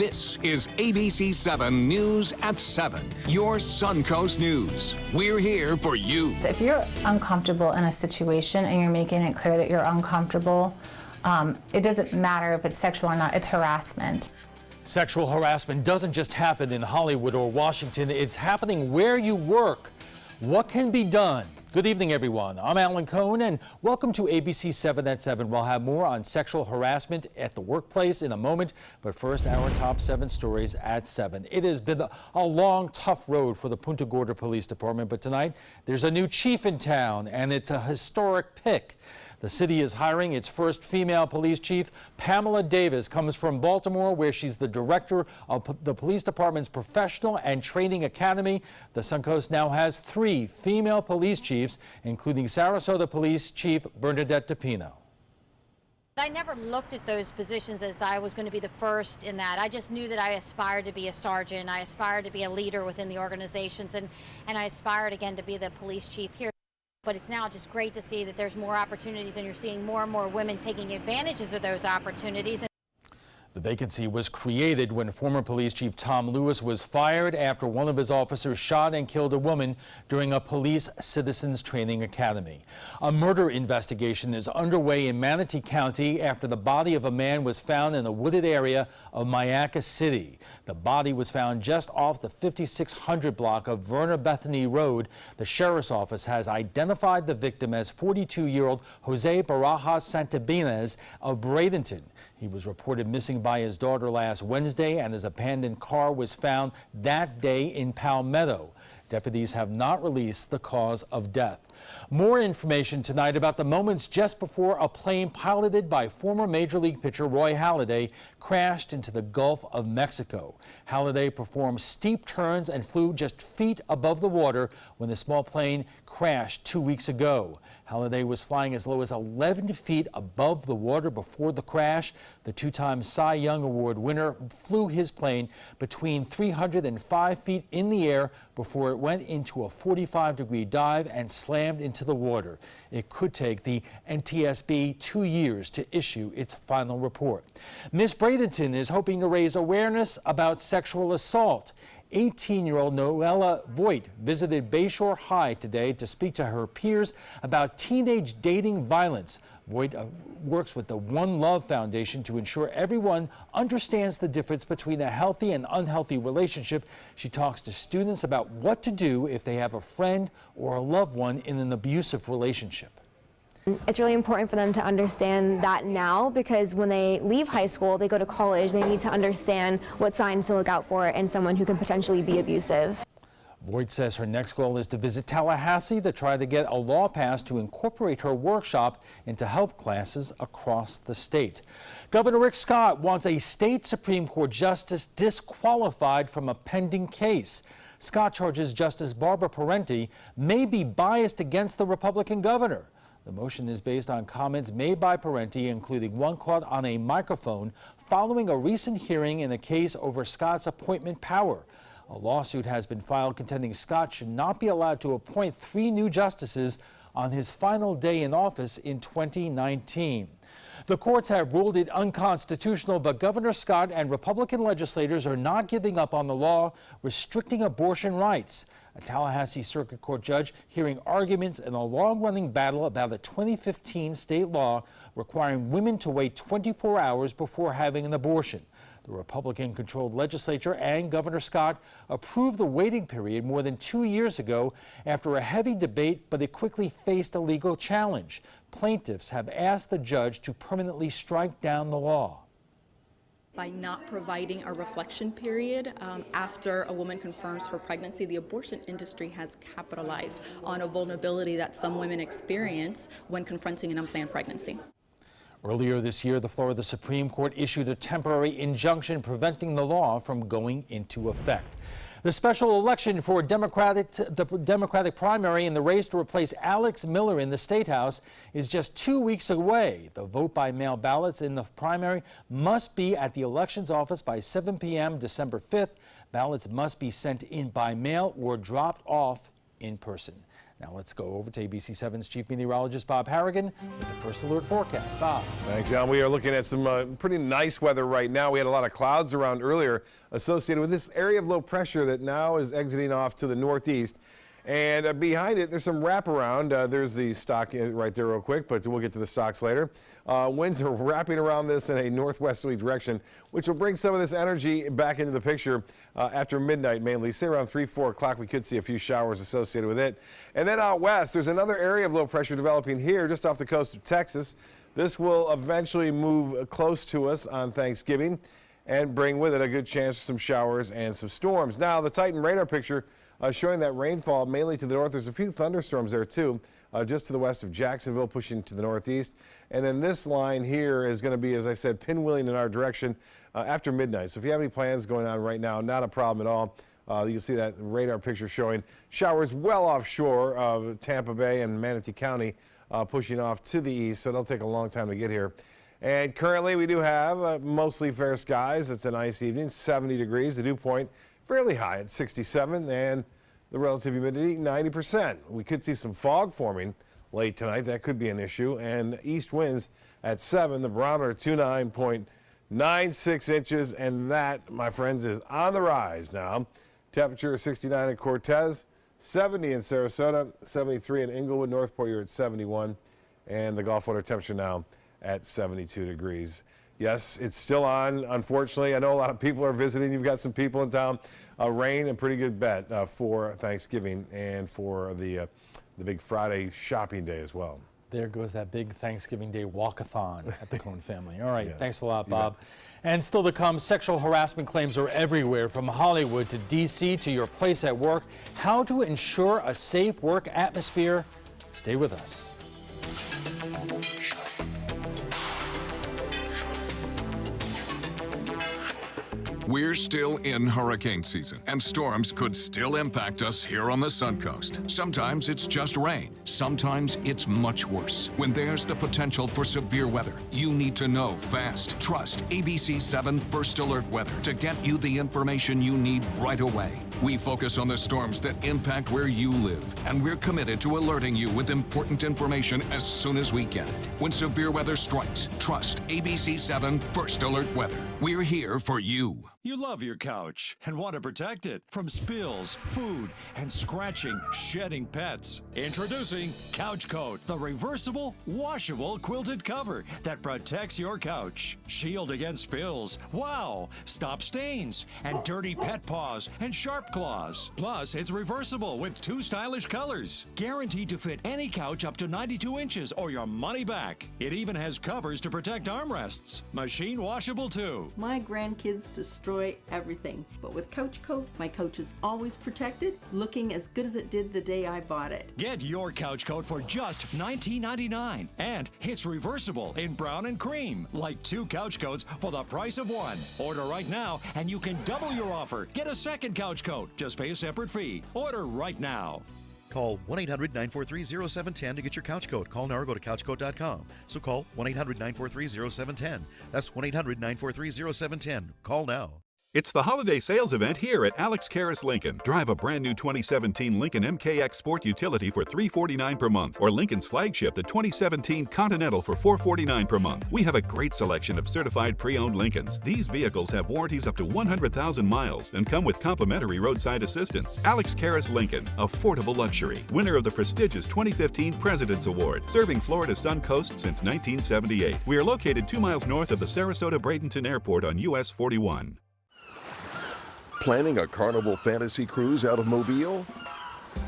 This is ABC7 News at 7, your Suncoast News. We're here for you. If you're uncomfortable in a situation and you're making it clear that you're uncomfortable, it doesn't matter if it's sexual or not, it's harassment. Sexual harassment doesn't just happen in Hollywood or Washington, it's happening where you work. What can be done? Good evening, everyone. I'm Alan Cohn, and welcome to ABC7 at 7. We'll have more on sexual harassment at the workplace in a moment, but first, our top 7 stories at 7. It has been a long, tough road for the Punta Gorda Police Department, but tonight there's a new chief in town, and it's a historic pick. The city is hiring its first female police chief. Pamela Davis comes from Baltimore, where she's the director of the police department's Professional and Training Academy. The Suncoast now has 3 female police chiefs, including Sarasota Police Chief Bernadette DePino. I never looked at those positions as I was going to be the first in that. I just knew that I aspired to be a sergeant. I aspired to be a leader within the organizations, and I aspired again to be the police chief here. But it's now just great to see that there's more opportunities, and you're seeing more and more women taking advantages of those opportunities. The vacancy was created when former police chief Tom Lewis was fired after one of his officers shot and killed a woman during a police citizens training academy. A murder investigation is underway in Manatee County after the body of a man was found in a wooded area of Mayaca City. The body was found just off the 5600 block of Verna Bethany Road. The sheriff's office has identified the victim as 42-year-old Jose Barajas Santibanez of Bradenton. He was reported missing by his daughter last Wednesday, and his abandoned car was found that day in Palmetto. Deputies have not released the cause of death. More information tonight about the moments just before a plane piloted by former Major League pitcher Roy Halladay crashed into the Gulf of Mexico. Halladay performed steep turns and flew just feet above the water when the small plane crashed 2 weeks ago. Halladay was flying as low as 11 feet above the water before the crash. The 2-time Cy Young Award winner flew his plane between 300 and 5 feet in the air before it went into a 45-degree dive and slammed into the water. It could take the NTSB 2 years to issue its final report. Miss Bradenton is hoping to raise awareness about sexual assault. 18-year-old Noella Voigt visited Bayshore High today to speak to her peers about teenage dating violence. Voigt works with the One Love Foundation to ensure everyone understands the difference between a healthy and unhealthy relationship. She talks to students about what to do if they have a friend or a loved one in an abusive relationship. It's really important for them to understand that now, because when they leave high school, they go to college, they need to understand what signs to look out for in someone who can potentially be abusive. Voigt says her next goal is to visit Tallahassee to try to get a law passed to incorporate her workshop into health classes across the state. Governor Rick Scott wants a state Supreme Court justice disqualified from a pending case. Scott charges Justice Barbara Parenti may be biased against the Republican governor. The motion is based on comments made by Parenti, including one caught on a microphone following a recent hearing in a case over Scott's appointment power. A lawsuit has been filed contending Scott should not be allowed to appoint 3 new justices on his final day in office in 2019. The courts have ruled it unconstitutional, but Governor Scott and Republican legislators are not giving up on the law restricting abortion rights. A Tallahassee Circuit Court judge hearing arguments in a long-running battle about a 2015 state law requiring women to wait 24 hours before having an abortion. The Republican-controlled legislature and Governor Scott approved the waiting period more than 2 years ago after a heavy debate, but it quickly faced a legal challenge. Plaintiffs have asked the judge to permanently strike down the law. By not providing a reflection period after a woman confirms her pregnancy, the abortion industry has capitalized on a vulnerability that some women experience when confronting an unplanned pregnancy. Earlier this year, the Florida Supreme Court issued a temporary injunction preventing the law from going into effect. The special election for the Democratic primary in the race to replace Alex Miller in the State House is just 2 weeks away. The vote by mail ballots in the primary must be at the elections office by 7 p.m. December 5th. Ballots must be sent in by mail or dropped off in person. Now let's go over to ABC7's Chief Meteorologist Bob Harrigan with the first alert forecast. Bob. Thanks, Alan. We are looking at some pretty nice weather right now. We had a lot of clouds around earlier associated with this area of low pressure that now is exiting off to the northeast. And behind it, there's some wraparound. There's the stock right there real quick, but we'll get to the stocks later. Winds are wrapping around this in a northwesterly direction, which will bring some of this energy back into the picture after midnight mainly. Say around 3, 4 o'clock, we could see a few showers associated with it. And then out west, there's another area of low pressure developing here just off the coast of Texas. This will eventually move close to us on Thanksgiving and bring with it a good chance for some showers and some storms. Now, the Titan radar picture showing that rainfall mainly to the north. There's a few thunderstorms there too, just to the west of Jacksonville, pushing to the northeast. And then this line here is going to be, as I said, pinwheeling in our direction after midnight. So if you have any plans going on right now, not a problem at all. You'll see that radar picture showing showers well offshore of Tampa Bay and Manatee County, pushing off to the east. So it'll take a long time to get here. And currently we do have mostly fair skies. It's a nice evening, 70 degrees. The dew point fairly high at 67, and the relative humidity 90%. We could see some fog forming late tonight. That could be an issue. And east winds at 7, the barometer 29.96 inches, and that, my friends, is on the rise now. Temperature 69 in Cortez, 70 in Sarasota, 73 in Inglewood. Northport, you're at 71, and the Gulf water temperature now at 72 degrees. Yes, it's still on, unfortunately. I know a lot of people are visiting. You've got some people in town. Rain, a pretty good bet for Thanksgiving and for the big Friday shopping day as well. There goes that big Thanksgiving Day walkathon at the Cohn family. All right, Yeah. Thanks a lot, Bob. And still to come, sexual harassment claims are everywhere, from Hollywood to D.C. to your place at work. How to ensure a safe work atmosphere? Stay with us. We're still in hurricane season, and storms could still impact us here on the Suncoast. Sometimes it's just rain. Sometimes it's much worse. When there's the potential for severe weather, you need to know fast. Trust ABC7 First Alert Weather to get you the information you need right away. We focus on the storms that impact where you live, and we're committed to alerting you with important information as soon as we get it. When severe weather strikes, trust ABC7 First Alert Weather. We're here for you. You love your couch and want to protect it from spills, food, and scratching, shedding pets. Introducing Couch Coat, the reversible, washable quilted cover that protects your couch. Shield against spills, wow, stop stains, and dirty pet paws and sharp claws. Plus, it's reversible with 2 stylish colors. Guaranteed to fit any couch up to 92 inches or your money back. It even has covers to protect armrests. Machine washable too. My grandkids destroy everything, but with Couch Coat, my couch is always protected, looking as good as it did the day I bought it. Get your Couch Coat for just $19.99, and it's reversible in brown and cream, like 2 couch coats for the price of 1. Order right now, and you can double your offer. Get a second couch coat. Just pay a separate fee. Order right now. Call 1-800-943-0710 to get your couch coat. Call now or go to couchcoat.com. So call 1-800-943-0710. That's 1-800-943-0710. Call now. It's the holiday sales event here at Alex Karras Lincoln. Drive a brand new 2017 Lincoln MKX Sport Utility for $349 per month, or Lincoln's flagship, the 2017 Continental, for $449 per month. We have a great selection of certified pre-owned Lincolns. These vehicles have warranties up to 100,000 miles and come with complimentary roadside assistance. Alex Karras Lincoln, affordable luxury. Winner of the prestigious 2015 President's Award, serving Florida's Suncoast since 1978. We are located 2 miles north of the Sarasota-Bradenton Airport on US 41. Planning a Carnival Fantasy Cruise out of Mobile?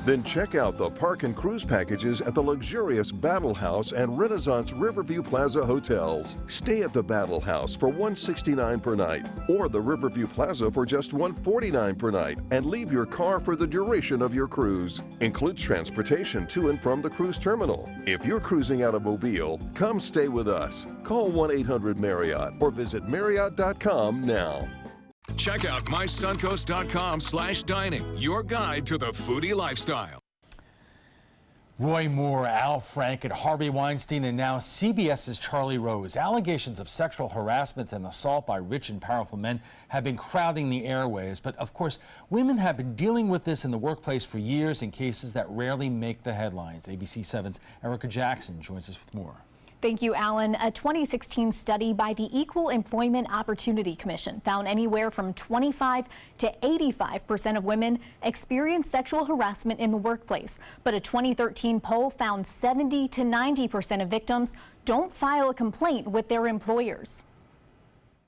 Then check out the park and cruise packages at the luxurious Battle House and Renaissance Riverview Plaza hotels. Stay at the Battle House for $169 per night, or the Riverview Plaza for just $149 per night, and leave your car for the duration of your cruise. Includes transportation to and from the cruise terminal. If you're cruising out of Mobile, come stay with us. Call 1-800-MARRIOTT or visit Marriott.com now. Check out mysuncoast.com/dining, your guide to the foodie lifestyle. Roy Moore, Al Franken, Harvey Weinstein, and now CBS's Charlie Rose. Allegations of sexual harassment and assault by rich and powerful men have been crowding the airways. But of course, women have been dealing with this in the workplace for years in cases that rarely make the headlines. ABC7's Erica Jackson joins us with more. Thank you, Alan. A 2016 study by the Equal Employment Opportunity Commission found anywhere from 25 to 85% of women experience sexual harassment in the workplace. But a 2013 poll found 70 to 90% of victims don't file a complaint with their employers.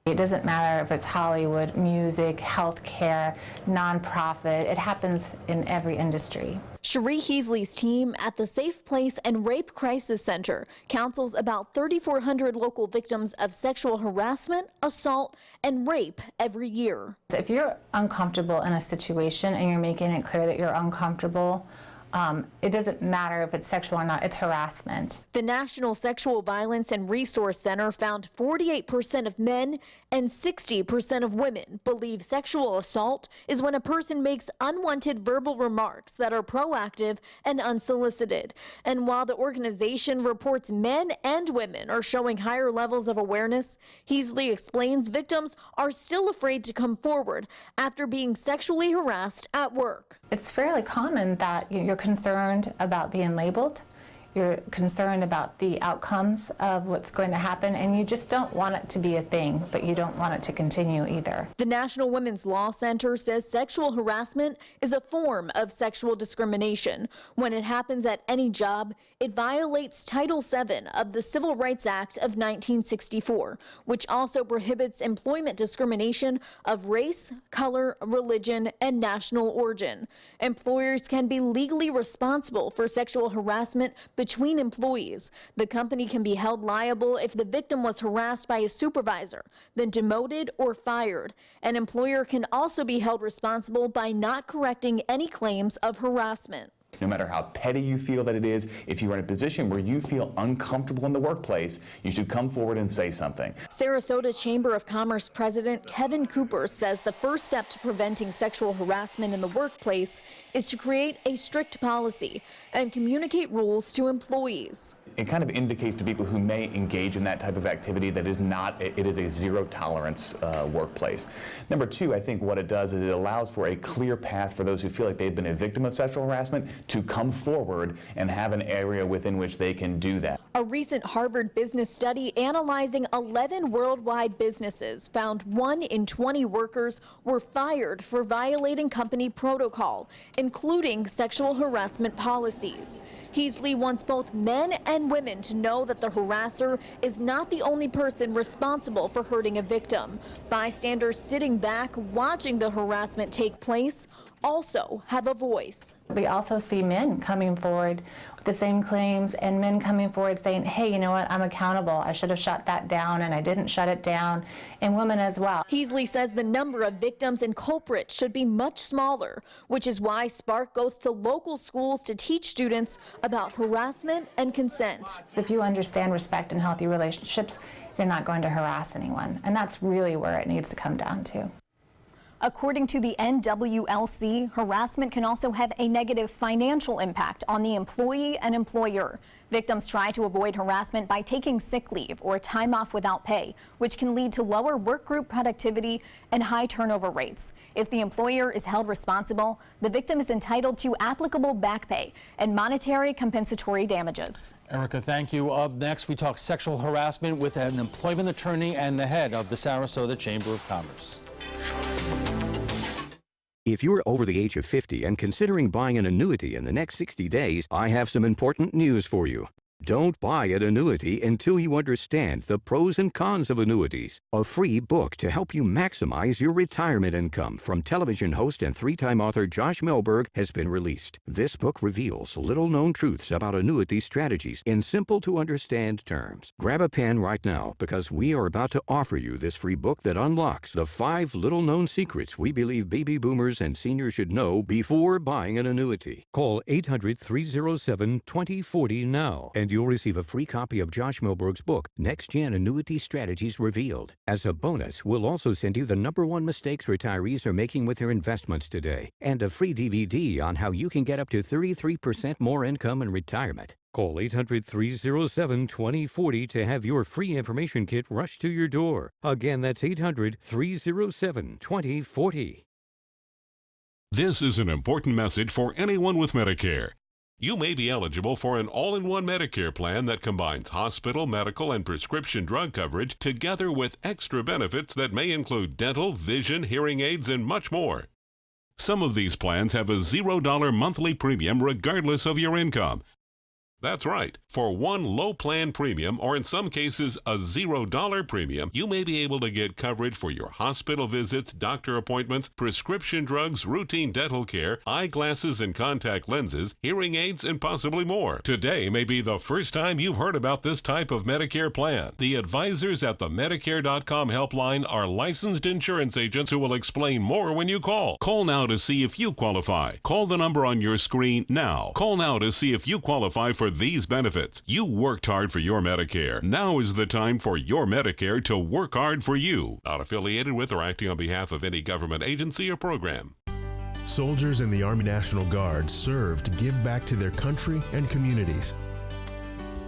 It doesn't matter if it's Hollywood, music, healthcare, nonprofit. It happens in every industry. Cherie Heasley's team at the Safe Place and Rape Crisis Center counsels about 3,400 local victims of sexual harassment, assault, and rape every year. If you're uncomfortable in a situation and you're making it clear that you're uncomfortable, it doesn't matter if it's sexual or not, it's harassment. The National Sexual Violence and Resource Center found 48% of men and 60% of women believe sexual assault is when a person makes unwanted verbal remarks that are proactive and unsolicited. And while the organization reports men and women are showing higher levels of awareness, Heasley explains victims are still afraid to come forward after being sexually harassed at work. It's fairly common that you're concerned about being labeled, you're concerned about the outcomes of what's going to happen, and you just don't want it to be a thing, but you don't want it to continue either. The National Women's Law Center says sexual harassment is a form of sexual discrimination. When it happens at any job, it violates Title VII of the Civil Rights Act of 1964, which also prohibits employment discrimination of race, color, religion, and national origin. Employers can be legally responsible for sexual harassment between employees. The company can be held liable if the victim was harassed by a supervisor, then demoted or fired. An employer can also be held responsible by not correcting any claims of harassment. No matter how petty you feel that it is, if you're in a position where you feel uncomfortable in the workplace, you should come forward and say something. Sarasota Chamber of Commerce President Kevin Cooper says the first step to preventing sexual harassment in the workplace is to create a strict policy and communicate rules to employees. It kind of indicates to people who may engage in that type of activity that it is a zero tolerance workplace. Number two, I think what it does is it allows for a clear path for those who feel like they've been a victim of sexual harassment to come forward and have an area within which they can do that. A recent Harvard business study analyzing 11 worldwide businesses found 1 in 20 workers were fired for violating company protocol, including sexual harassment policies. Heasley wants both men and women to know that the harasser is not the only person responsible for hurting a victim. Bystanders sitting back watching the harassment take place also have a voice. We also see men coming forward with the same claims and men coming forward saying, hey, you know what, I'm accountable. I should have shut that down and I didn't shut it down, and women as well. Heasley says the number of victims and culprits should be much smaller, which is why Spark goes to local schools to teach students about harassment and consent. If you understand respect and healthy relationships, you're not going to harass anyone, and that's really where it needs to come down to. According to the NWLC, harassment can also have a negative financial impact on the employee and employer. Victims try to avoid harassment by taking sick leave or time off without pay, which can lead to lower workgroup productivity and high turnover rates. If the employer is held responsible, the victim is entitled to applicable back pay and monetary compensatory damages. Erica, thank you. Up next, we talk sexual harassment with an employment attorney and the head of the Sarasota Chamber of Commerce. If you're over the age of 50 and considering buying an annuity in the next 60 days, I have some important news for you. Don't buy an annuity until you understand the pros and cons of annuities. A free book to help you maximize your retirement income from television host and 3-time author Josh Melberg has been released. This book reveals little-known truths about annuity strategies in simple-to-understand terms. Grab a pen right now because we are about to offer you this free book that unlocks the 5 little-known secrets we believe baby boomers and seniors should know before buying an annuity. Call 800-307-2040 now and and you'll receive a free copy of Josh Milberg's book, Next Gen Annuity Strategies Revealed. As a bonus, we'll also send you the #1 mistakes retirees are making with their investments today, and a free DVD on how you can get up to 33% more income in retirement. Call 800-307-2040 to have your free information kit rushed to your door. Again, that's 800-307-2040. This is an important message for anyone with Medicare. You may be eligible for an all-in-one Medicare plan that combines hospital, medical, and prescription drug coverage together with extra benefits that may include dental, vision, hearing aids, and much more. Some of these plans have a $0 monthly premium regardless of your income. That's right. For one low plan premium, or in some cases a $0 premium, you may be able to get coverage for your hospital visits, doctor appointments, prescription drugs, routine dental care, eyeglasses and contact lenses, hearing aids, and possibly more. Today may be the first time you've heard about this type of Medicare plan. The advisors at the Medicare.com helpline are licensed insurance agents who will explain more when you call. Call now to see if you qualify. Call the number on your screen now. Call now to see if you qualify for these benefits. You worked hard for your Medicare. Now is the time for your Medicare to work hard for you. Not affiliated with or acting on behalf of any government agency or program. Soldiers in the Army National Guard serve to give back to their country and communities.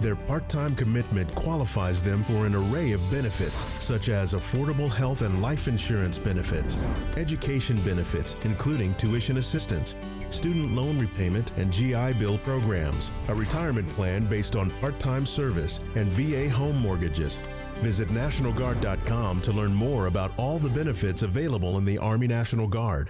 Their part-time commitment qualifies them for an array of benefits, such as affordable health and life insurance benefits, education benefits, including tuition assistance, student loan repayment, and GI Bill programs, a retirement plan based on part-time service, and VA home mortgages. Visit NationalGuard.com to learn more about all the benefits available in the Army National Guard.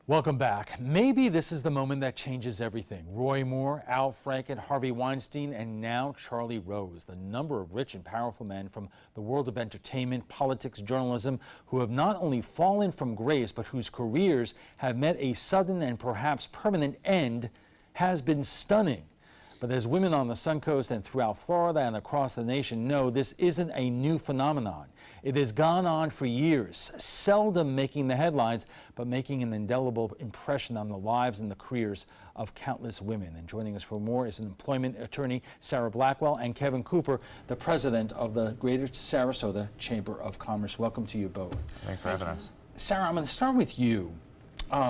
Welcome back. Maybe this is the moment that changes everything. Roy Moore, Al Franken, Harvey Weinstein, and now Charlie Rose. The number of rich and powerful men from the world of entertainment, politics, journalism, who have not only fallen from grace, but whose careers have met a sudden and perhaps permanent end has been stunning. But as women on the Suncoast and throughout Florida and across the nation know, this isn't a new phenomenon. It has gone on for years, seldom making the headlines, but making an indelible impression on the lives and the careers of countless women. And joining us for more is an employment attorney, Sarah Blackwell, and Kevin Cooper, the president of the Greater Sarasota Chamber of Commerce. Welcome to you both. Thanks for having us. Sarah, I'm going to start with you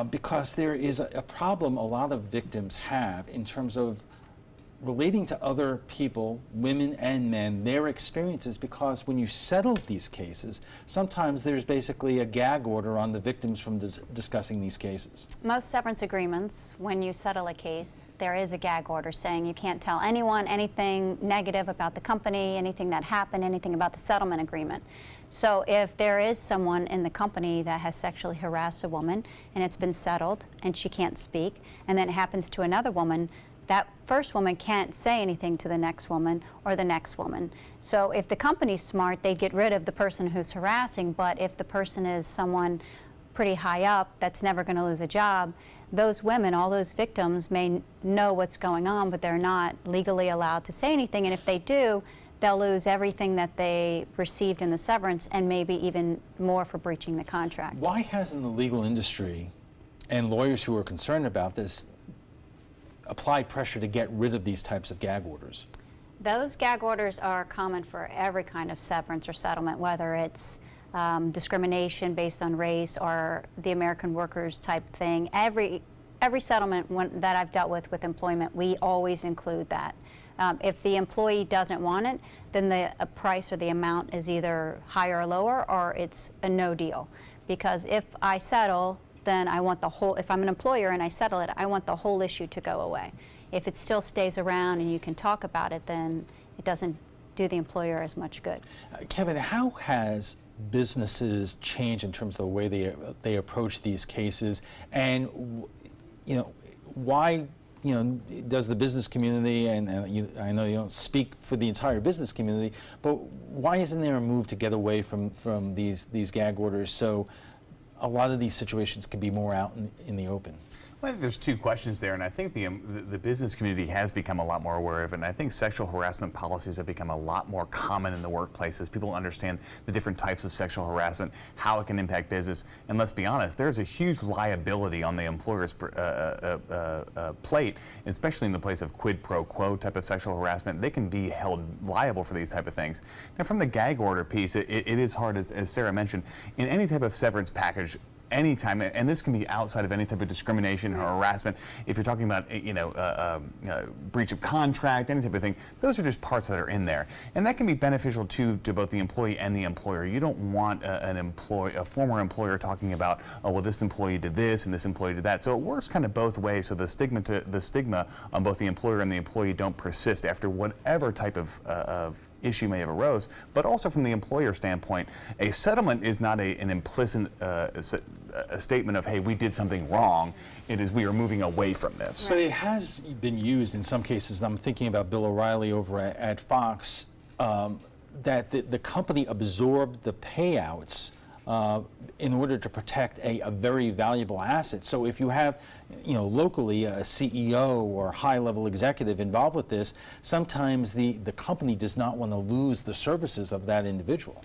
because there is a problem a lot of victims have in terms of relating to other people, women and men, their experiences, because when you settle these cases, sometimes there's basically a gag order on the victims from discussing these cases. Most severance agreements, when you settle a case, there is a gag order saying you can't tell anyone anything negative about the company, anything that happened, anything about the settlement agreement. So if there is someone in the company that has sexually harassed a woman and it's been settled and she can't speak, and then it happens to another woman, that first woman can't say anything to the next woman or the next woman. So if the company's smart, they get rid of the person who's harassing, but if the person is someone pretty high up that's never going to lose a job, those women, all those victims, may know what's going on, but they're not legally allowed to say anything, and if they do, they'll lose everything that they received in the severance and maybe even more for breaching the contract. Why hasn't the legal industry and lawyers who are concerned about this apply pressure to get rid of these types of gag orders? Those gag orders are common for every kind of severance or settlement, whether it's discrimination based on race or the American workers type thing. Every settlement that I've dealt with employment, we always include that. If the employee doesn't want it, then the price or the amount is either higher or lower, or it's a no deal. Because if I settle, then I want the whole, if I'm an employer and I settle it, I want the whole issue to go away. If it still stays around and you can talk about it, then it doesn't do the employer as much good. Kevin, how has businesses changed in terms of the way they approach these cases, and why does the business community, and I know you don't speak for the entire business community, but why isn't there a move to get away from these gag orders so a lot of these situations can be more out in the open? Well, I think there's two questions there, and I think the business community has become a lot more aware of it, and I think sexual harassment policies have become a lot more common in the workplace as people understand the different types of sexual harassment, how it can impact business, and let's be honest, there's a huge liability on the employer's plate, especially in the place of quid pro quo type of sexual harassment. They can be held liable for these type of things. Now, from the gag order piece, it is hard, as Sarah mentioned, in any type of severance package, anytime, and this can be outside of any type of discrimination or harassment. If you're talking about, breach of contract, any type of thing, those are just parts that are in there, and that can be beneficial to both the employee and the employer. You don't want a former employer talking about, oh, well, this employee did this and this employee did that. So it works kind of both ways. So the stigma on both the employer and the employee don't persist after whatever type of issue may have arose, but also from the employer standpoint, a settlement is not an implicit a statement of, hey, we did something wrong. It is, we are moving away from this. But it has been used in some cases, and I'm thinking about Bill O'Reilly over at Fox, that the company absorbed the payouts in order to protect a very valuable asset. So if you have, locally a CEO or high-level executive involved with this, sometimes the company does not want to lose the services of that individual.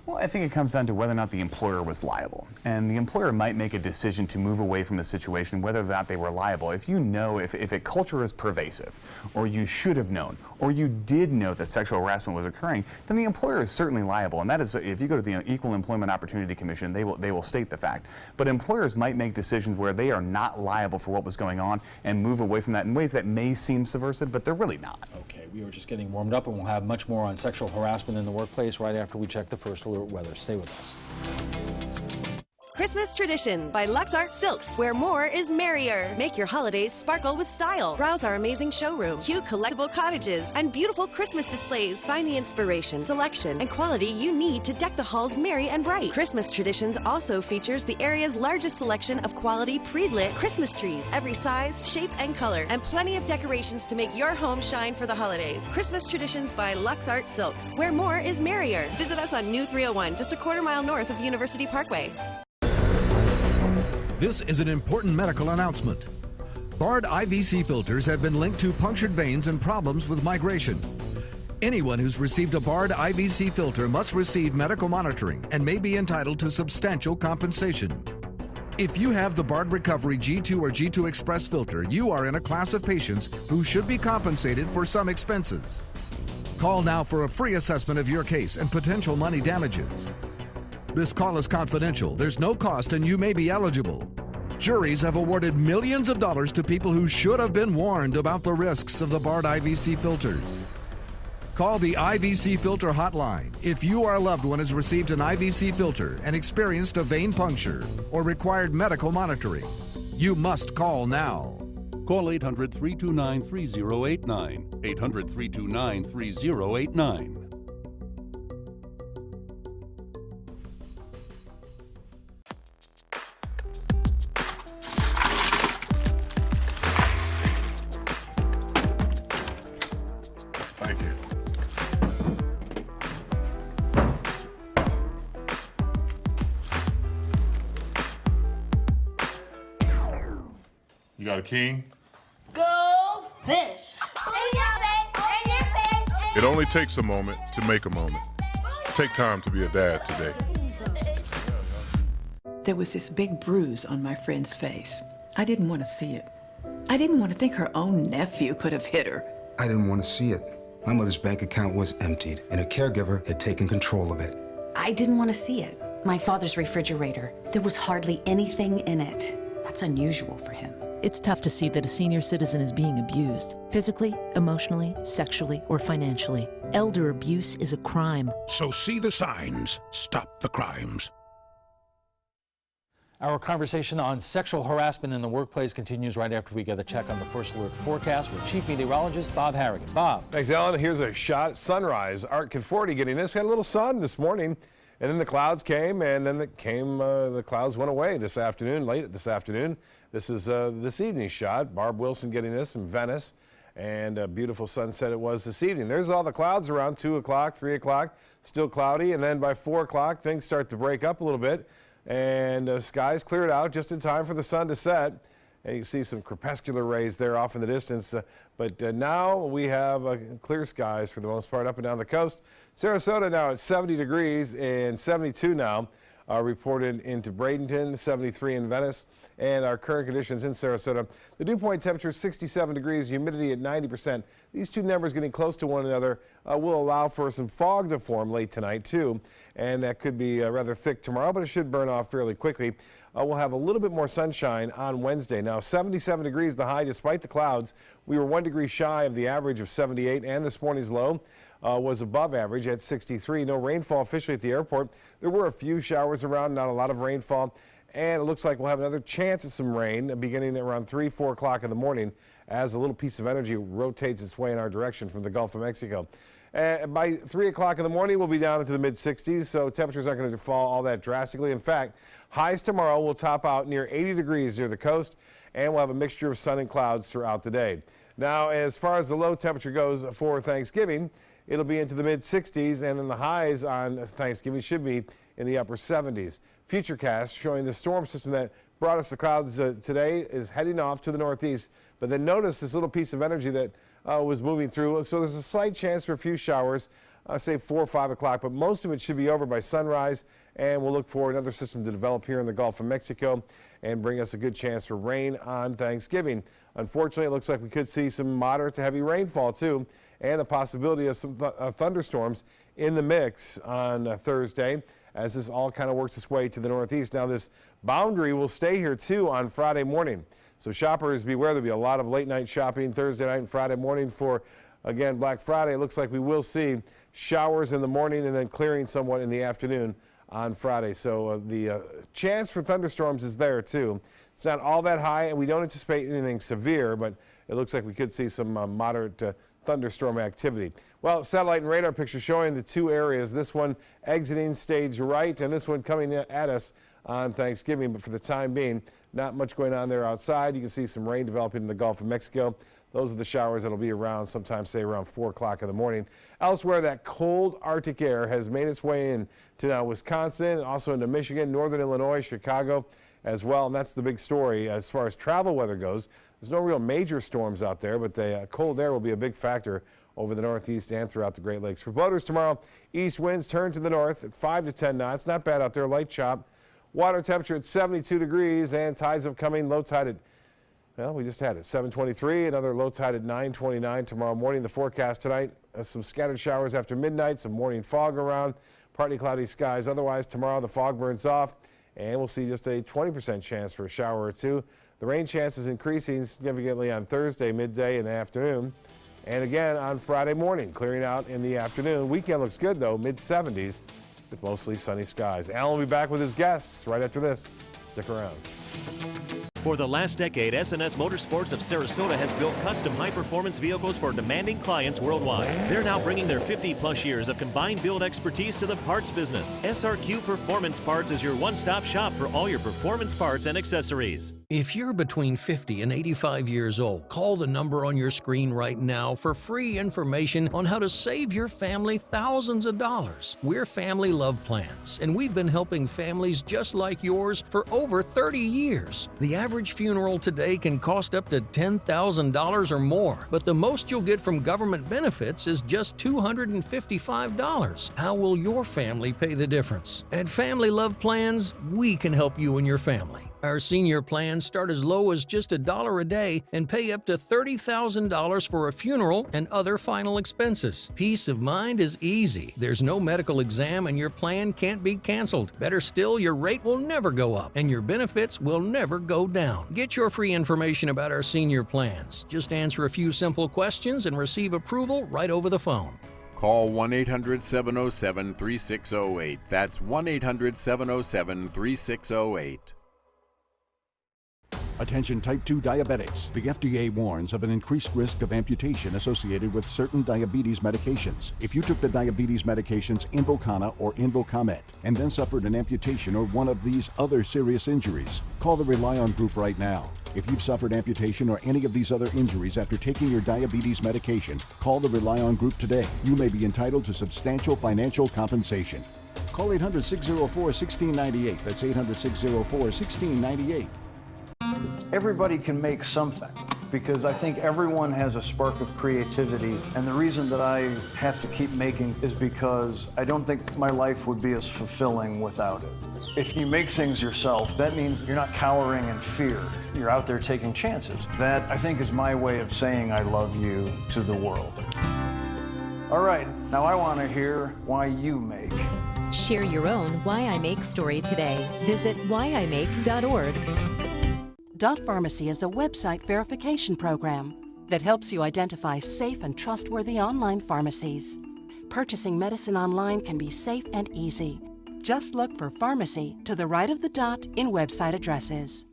Well, I think it comes down to whether or not the employer was liable. And the employer might make a decision to move away from the situation, whether or not they were liable. If you know, if a culture is pervasive, or you should have known, or you did know that sexual harassment was occurring, then the employer is certainly liable. And that is, if you go to the Equal Employment Opportunity Commission, they will state the fact. But employers might make decisions where they are not liable for what was going on and move away from that in ways that may seem subversive, but they're really not. Okay, we are just getting warmed up, and we'll have much more on sexual harassment in the workplace right after we check the First Alert weather. Stay with us. Christmas Traditions by Lux Art Silks, where more is merrier. Make your holidays sparkle with style. Browse our amazing showroom, cute collectible cottages, and beautiful Christmas displays. Find the inspiration, selection, and quality you need to deck the halls merry and bright. Christmas Traditions also features the area's largest selection of quality pre-lit Christmas trees, every size, shape, and color, and plenty of decorations to make your home shine for the holidays. Christmas Traditions by Lux Art Silks, where more is merrier. Visit us on New 301, just a quarter-mile north of University Parkway. This is an important medical announcement. Bard IVC filters have been linked to punctured veins and problems with migration. Anyone who's received a Bard IVC filter must receive medical monitoring and may be entitled to substantial compensation. If you have the Bard Recovery G2 or G2 Express filter, you are in a class of patients who should be compensated for some expenses. Call now for a free assessment of your case and potential money damages. This call is confidential. There's no cost and you may be eligible. Juries have awarded millions of dollars to people who should have been warned about the risks of the Bard IVC filters. Call the IVC Filter Hotline if you or a loved one has received an IVC filter and experienced a vein puncture or required medical monitoring. You must call now. Call 800-329-3089. 800-329-3089. Thank you. You got a king? Go fish! It only takes a moment to make a moment. Take time to be a dad today. There was this big bruise on my friend's face. I didn't want to see it. I didn't want to think her own nephew could have hit her. I didn't want to see it. My mother's bank account was emptied, and a caregiver had taken control of it. I didn't want to see it. My father's refrigerator, there was hardly anything in it. That's unusual for him. It's tough to see that a senior citizen is being abused, physically, emotionally, sexually, or financially. Elder abuse is a crime. So see the signs, stop the crimes. Our conversation on sexual harassment in the workplace continues right after we get a check on the First Alert forecast with Chief Meteorologist Bob Harrigan. Bob. Thanks, Alan. Here's a shot at sunrise. Art Conforti getting this. We had a little sun this morning, and then the clouds came, and then the clouds went away this afternoon, late this afternoon. This is this evening's shot. Barb Wilson getting this from Venice, and a beautiful sunset it was this evening. There's all the clouds around 2 o'clock, 3 o'clock, still cloudy, and then by 4 o'clock, things start to break up a little bit. And skies cleared out just in time for the sun to set. And you can see some crepuscular rays there off in the distance. But now we have clear skies for the most part up and down the coast. Sarasota now at 70 degrees and 72 now. Reported into Bradenton, 73 in Venice. And our current conditions in Sarasota, the dew point temperature 67 degrees, humidity at 90%. These two numbers getting close to one another will allow for some fog to form late tonight too, and that could be rather thick tomorrow, but it should burn off fairly quickly. We'll have a little bit more sunshine on Wednesday. Now 77 degrees the high despite the clouds. We were 1 degree shy of the average of 78, and this morning's low was above average at 63. No rainfall officially at the airport. There were a few showers around, not a lot of rainfall. And it looks like we'll have another chance of some rain beginning at around 3, 4 o'clock in the morning as a little piece of energy rotates its way in our direction from the Gulf of Mexico. By 3 o'clock in the morning, we'll be down into the mid-60s, so temperatures aren't going to fall all that drastically. In fact, highs tomorrow will top out near 80 degrees near the coast, and we'll have a mixture of sun and clouds throughout the day. Now, as far as the low temperature goes for Thanksgiving, it'll be into the mid-60s, and then the highs on Thanksgiving should be in the upper 70s. Futurecast showing the storm system that brought us the clouds today is heading off to the northeast. But then notice this little piece of energy that was moving through. So there's a slight chance for a few showers, say 4 or 5 o'clock, but most of it should be over by sunrise. And we'll look for another system to develop here in the Gulf of Mexico and bring us a good chance for rain on Thanksgiving. Unfortunately, it looks like we could see some moderate to heavy rainfall too, and the possibility of some thunderstorms in the mix on Thursday, as this all kind of works its way to the northeast. Now, this boundary will stay here too on Friday morning. So shoppers beware, there'll be a lot of late night shopping Thursday night and Friday morning for, again, Black Friday. It looks like we will see showers in the morning and then clearing somewhat in the afternoon on Friday. So the chance for thunderstorms is there too. It's not all that high, and we don't anticipate anything severe, but it looks like we could see some moderate thunderstorm activity. Well, satellite and radar picture showing the two areas, this one exiting stage right and this one coming at us on Thanksgiving. But for the time being, not much going on there outside. You can see some rain developing in the Gulf of Mexico. Those are the showers that'll be around sometime, say, around 4 o'clock in the morning. Elsewhere, that cold Arctic air has made its way into now Wisconsin, also into Michigan, northern Illinois, Chicago as well. And that's the big story as far as travel weather goes. There's no real major storms out there, but the cold air will be a big factor over the northeast and throughout the Great Lakes. For boaters tomorrow, east winds turn to the north at 5 to 10 knots. Not bad out there, light chop. Water temperature at 72 degrees and tides upcoming. Low tide at, well, we just had it, 7:23. Another low tide at 9:29 tomorrow morning. The forecast tonight, some scattered showers after midnight, some morning fog around, partly cloudy skies. Otherwise, tomorrow the fog burns off and we'll see just a 20% chance for a shower or two. The rain chance is increasing significantly on Thursday, midday and afternoon. And again on Friday morning, clearing out in the afternoon. Weekend looks good though, mid-70s with mostly sunny skies. Alan will be back with his guests right after this. Stick around. For the last decade, S&S Motorsports of Sarasota has built custom high-performance vehicles for demanding clients worldwide. They're now bringing their 50-plus years of combined build expertise to the parts business. SRQ Performance Parts is your one-stop shop for all your performance parts and accessories. If you're between 50 and 85 years old, call the number on your screen right now for free information on how to save your family thousands of dollars. We're Family Love Plans, and we've been helping families just like yours for over 30 years. The average funeral today can cost up to $10,000 or more, but the most you'll get from government benefits is just $255. How will your family pay the difference? At Family Love Plans, we can help you and your family. Our senior plans start as low as just $1 a day and pay up to $30,000 for a funeral and other final expenses. Peace of mind is easy. There's no medical exam and your plan can't be canceled. Better still, your rate will never go up and your benefits will never go down. Get your free information about our senior plans. Just answer a few simple questions and receive approval right over the phone. Call 1-800-707-3608. That's 1-800-707-3608. Attention type 2 diabetics. The FDA warns of an increased risk of amputation associated with certain diabetes medications. If you took the diabetes medications Invokana or Invokamet and then suffered an amputation or one of these other serious injuries, call the Rely On Group right now. If you've suffered amputation or any of these other injuries after taking your diabetes medication, call the Rely On Group today. You may be entitled to substantial financial compensation. Call 800-604-1698. That's 800-604-1698. Everybody can make something, because I think everyone has a spark of creativity, and the reason that I have to keep making is because I don't think my life would be as fulfilling without it. If you make things yourself, that means you're not cowering in fear. You're out there taking chances. That, I think, is my way of saying I love you to the world. All right, now I want to hear why you make. Share your own Why I Make story today. Visit whyimake.org. Dot Pharmacy is a website verification program that helps you identify safe and trustworthy online pharmacies. Purchasing medicine online can be safe and easy. Just look for pharmacy to the right of the dot in website addresses.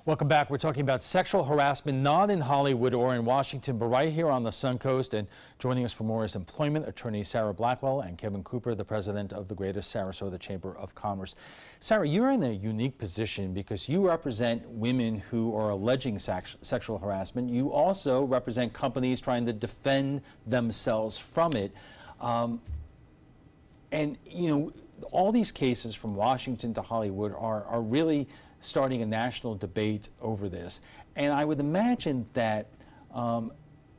Welcome back. We're talking about sexual harassment, not in Hollywood or in Washington, but right here on the Suncoast. And joining us for more is employment attorney Sarah Blackwell and Kevin Cooper, the president of the Greater Sarasota Chamber of Commerce. Sarah, you're in a unique position because you represent women who are alleging sexual harassment. You also represent companies trying to defend themselves from it. And, you know, all these cases from Washington to Hollywood are really starting a national debate over this. And I would imagine that, you know,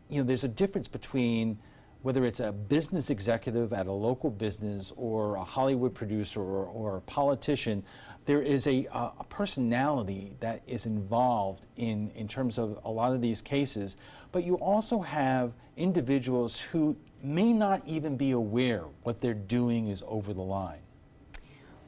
there's a difference between whether it's a business executive at a local business or a Hollywood producer or a politician. There is a personality that is involved in terms of a lot of these cases, but you also have individuals who may not even be aware what they're doing is over the line.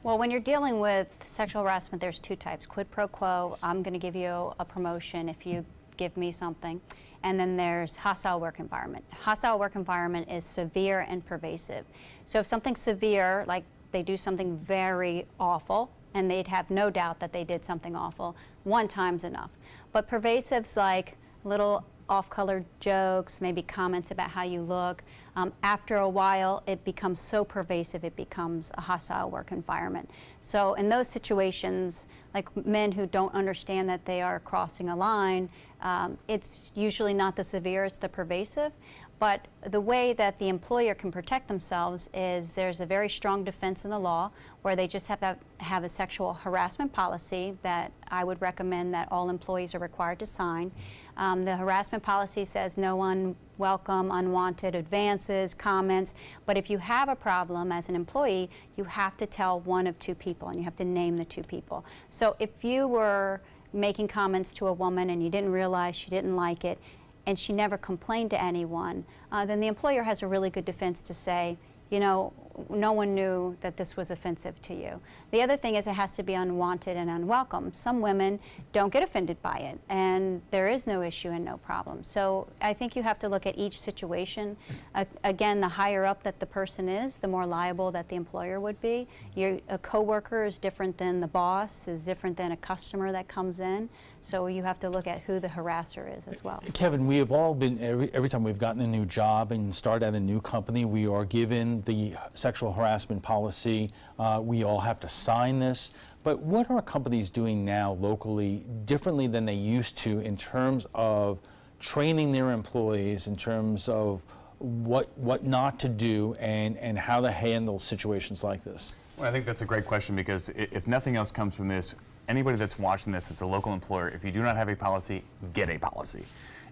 Well, when you're dealing with sexual harassment, there's two types. Quid pro quo, I'm going to give you a promotion if you give me something. And then there's hostile work environment. Hostile work environment is severe and pervasive. So if something's severe, like they do something very awful, and they'd have no doubt that they did something awful, one time's enough. But pervasive's like little off-colored jokes, maybe comments about how you look. After a while, it becomes so pervasive, it becomes a hostile work environment. So in those situations, like men who don't understand that they are crossing a line, it's usually not the severe, it's the pervasive. But the way that the employer can protect themselves is there's a very strong defense in the law where they just have to have a sexual harassment policy that I would recommend that all employees are required to sign. The harassment policy says no unwelcome, unwanted advances, comments, but if you have a problem as an employee, you have to tell one of two people and you have to name the two people. So if you were making comments to a woman and you didn't realize she didn't like it, and she never complained to anyone, then the employer has a really good defense to say, you know, no one knew that this was offensive to you. The other thing is it has to be unwanted and unwelcome. Some women don't get offended by it, and there is no issue and no problem. So I think you have to look at each situation. Again, the higher up that the person is, the more liable that the employer would be. A coworker is different than the boss, is different than a customer that comes in. So you have to look at who the harasser is as well. Kevin, we have all been, every time we've gotten a new job and start at a new company, we are given the sexual harassment policy. We all have to sign this. But what are companies doing now locally differently than they used to in terms of training their employees, in terms of what not to do and how to handle situations like this? Well, I think that's a great question because if nothing else comes from this, anybody that's watching this as a local employer, if you do not have a policy, get a policy.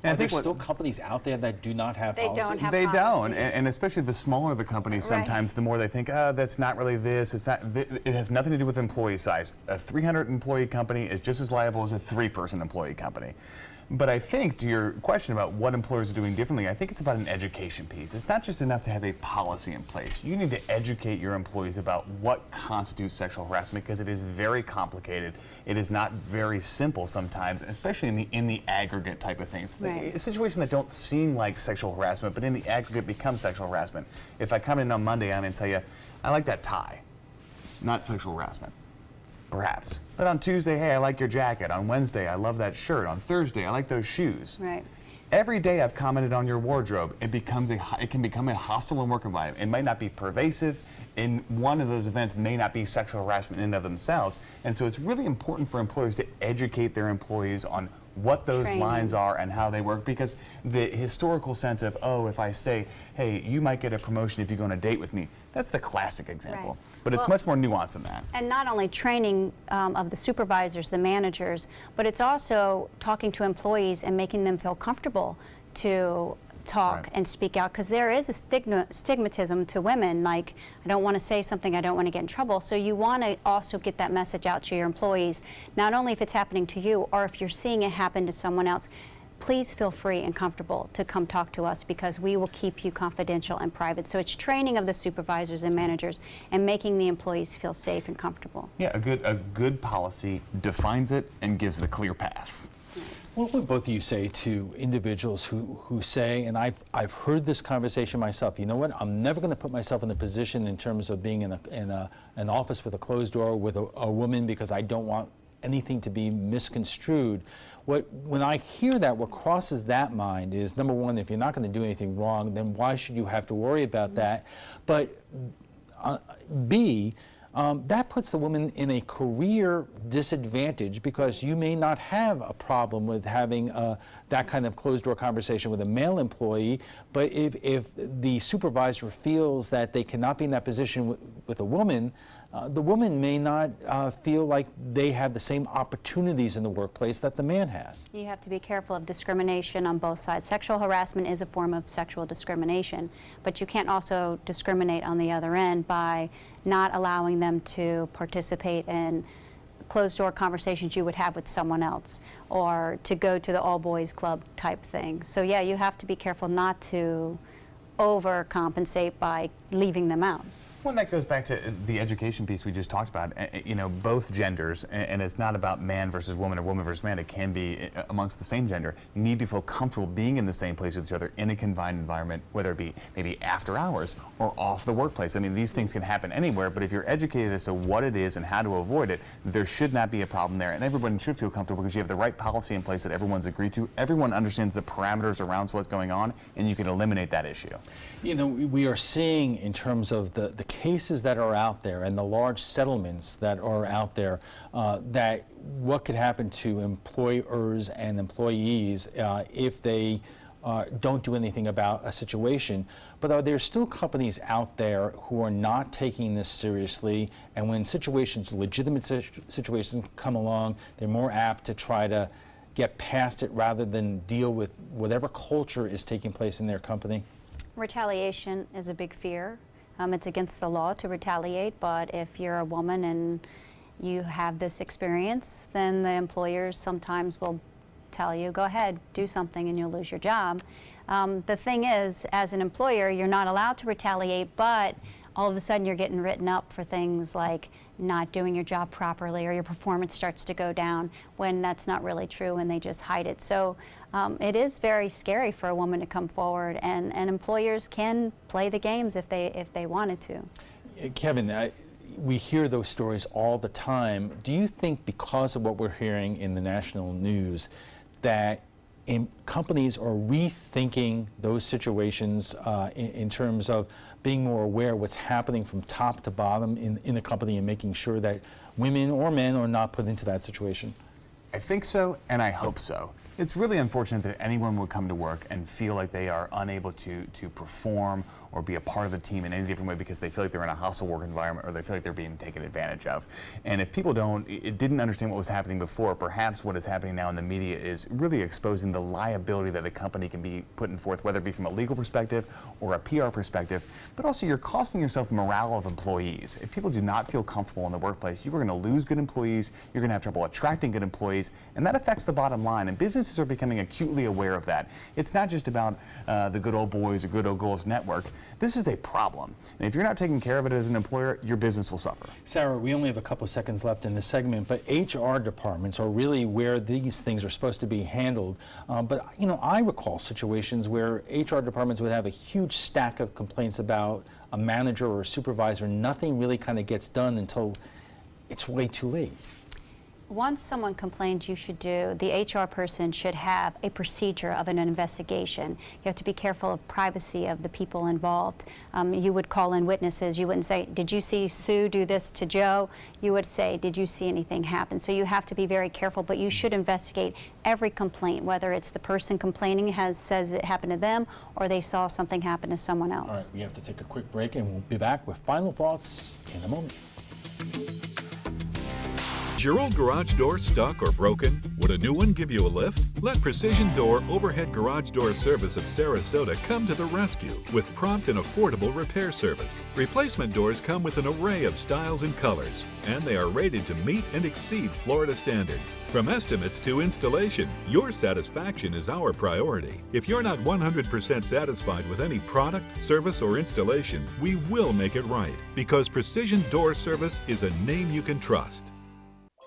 And there's still companies out there that do not have policies. They don't, and especially the smaller the companies, sometimes the more they think, oh, that's not really this. It's not. It has nothing to do with employee size. A 300-employee company is just as liable as a 3-person employee company. But I think, to your question about what employers are doing differently, I think it's about an education piece. It's not just enough to have a policy in place. You need to educate your employees about what constitutes sexual harassment because it is very complicated. It is not very simple sometimes, especially in the aggregate type of things. A situation that don't seem like sexual harassment, but in the aggregate become sexual harassment. If I come in on Monday and tell you, I like that tie, not sexual harassment. Perhaps. But on Tuesday, hey, I like your jacket. On Wednesday, I love that shirt. On Thursday, I like those shoes. Right. Every day I've commented on your wardrobe. It can become a hostile work environment. It might not be pervasive. In one of those events may not be sexual harassment in and of themselves. And so it's really important for employers to educate their employees on what those Training. lines are and how they work, because the historical sense of, oh, if I say, hey, you might get a promotion if you go on a date with me, that's the classic example. Right. But it's Well, much more nuanced than that. And not only training of the supervisors, the managers, but it's also talking to employees and making them feel comfortable to talk and speak out, because there is a stigmatism to women, like, I don't want to say something, I don't want to get in trouble. So you want to also get that message out to your employees, not only if it's happening to you or if you're seeing it happen to someone else. Please feel free and comfortable to come talk to us, because we will keep you confidential and private. So it's training of the supervisors and managers and making the employees feel safe and comfortable. Yeah, a good policy defines it and gives the clear path. What would both of you say to individuals who say, and I've heard this conversation myself, you know what, I'm never going to put myself in a position in terms of being in an office with a closed door with a woman because I don't want anything to be misconstrued. When I hear that, what crosses that mind is, number one, if you're not going to do anything wrong, then why should you have to worry about that? But B, that puts the woman in a career disadvantage, because you may not have a problem with having that kind of closed-door conversation with a male employee, but if the supervisor feels that they cannot be in that position with a woman, the woman may not feel like they have the same opportunities in the workplace that the man has. You have to be careful of discrimination on both sides. Sexual harassment is a form of sexual discrimination, but you can't also discriminate on the other end by not allowing them to participate in closed-door conversations you would have with someone else, or to go to the all-boys club type thing. So yeah, you have to be careful not to overcompensate by leaving them out. Well, that goes back to the education piece we just talked about. You know, both genders, and it's not about man versus woman or woman versus man, it can be amongst the same gender, need to feel comfortable being in the same place with each other in a confined environment, whether it be maybe after hours or off the workplace. I mean, these things can happen anywhere, but if you're educated as to what it is and how to avoid it, there should not be a problem there, and everyone should feel comfortable because you have the right policy in place that everyone's agreed to. Everyone understands the parameters around what's going on, and you can eliminate that issue. You know, we are seeing, in terms of the cases that are out there and the large settlements that are out there, that what could happen to employers and employees if they don't do anything about a situation. But are there still companies out there who are not taking this seriously, and when legitimate situations come along, they're more apt to try to get past it rather than deal with whatever culture is taking place in their company? Retaliation is a big fear. It's against the law to retaliate, but if you're a woman and you have this experience, then the employers sometimes will tell you, go ahead, do something and you'll lose your job. The thing is, as an employer, you're not allowed to retaliate, but all of a sudden you're getting written up for things like not doing your job properly, or your performance starts to go down, when that's not really true and they just hide it. So it is very scary for a woman to come forward, and employers can play the games if they wanted to. Kevin, we hear those stories all the time. Do you think, because of what we're hearing in the national news, that companies are rethinking those situations in terms of being more aware of what's happening from top to bottom in the company, and making sure that women or men are not put into that situation? I think so, and I hope so. It's really unfortunate that anyone would come to work and feel like they are unable to perform or be a part of the team in any different way because they feel like they're in a hostile work environment, or they feel like they're being taken advantage of. And if people didn't understand what was happening before, perhaps what is happening now in the media is really exposing the liability that a company can be putting forth, whether it be from a legal perspective or a PR perspective, but also you're costing yourself morale of employees. If people do not feel comfortable in the workplace, you are going to lose good employees, you're going to have trouble attracting good employees, and that affects the bottom line. And businesses are becoming acutely aware of that. It's not just about the good old boys or good old girls network. This is a problem. And if you're not taking care of it as an employer, your business will suffer. Sarah, we only have a couple of seconds left in this segment, but HR departments are really where these things are supposed to be handled. But, you know, I recall situations where HR departments would have a huge stack of complaints about a manager or a supervisor. Nothing really kind of gets done until it's way too late. Once someone complains, the HR person should have a procedure of an investigation. You have to be careful of privacy of the people involved. You would call in witnesses. You wouldn't say, did you see Sue do this to Joe? You would say, did you see anything happen? So you have to be very careful, but you should investigate every complaint, whether it's the person complaining says it happened to them or they saw something happen to someone else. All right, we have to take a quick break and we'll be back with final thoughts in a moment. Is your old garage door stuck or broken? Would a new one give you a lift? Let Precision Door Overhead Garage Door Service of Sarasota come to the rescue with prompt and affordable repair service. Replacement doors come with an array of styles and colors, and they are rated to meet and exceed Florida standards. From estimates to installation, your satisfaction is our priority. If you're not 100% satisfied with any product, service, or installation, we will make it right, because Precision Door Service is a name you can trust.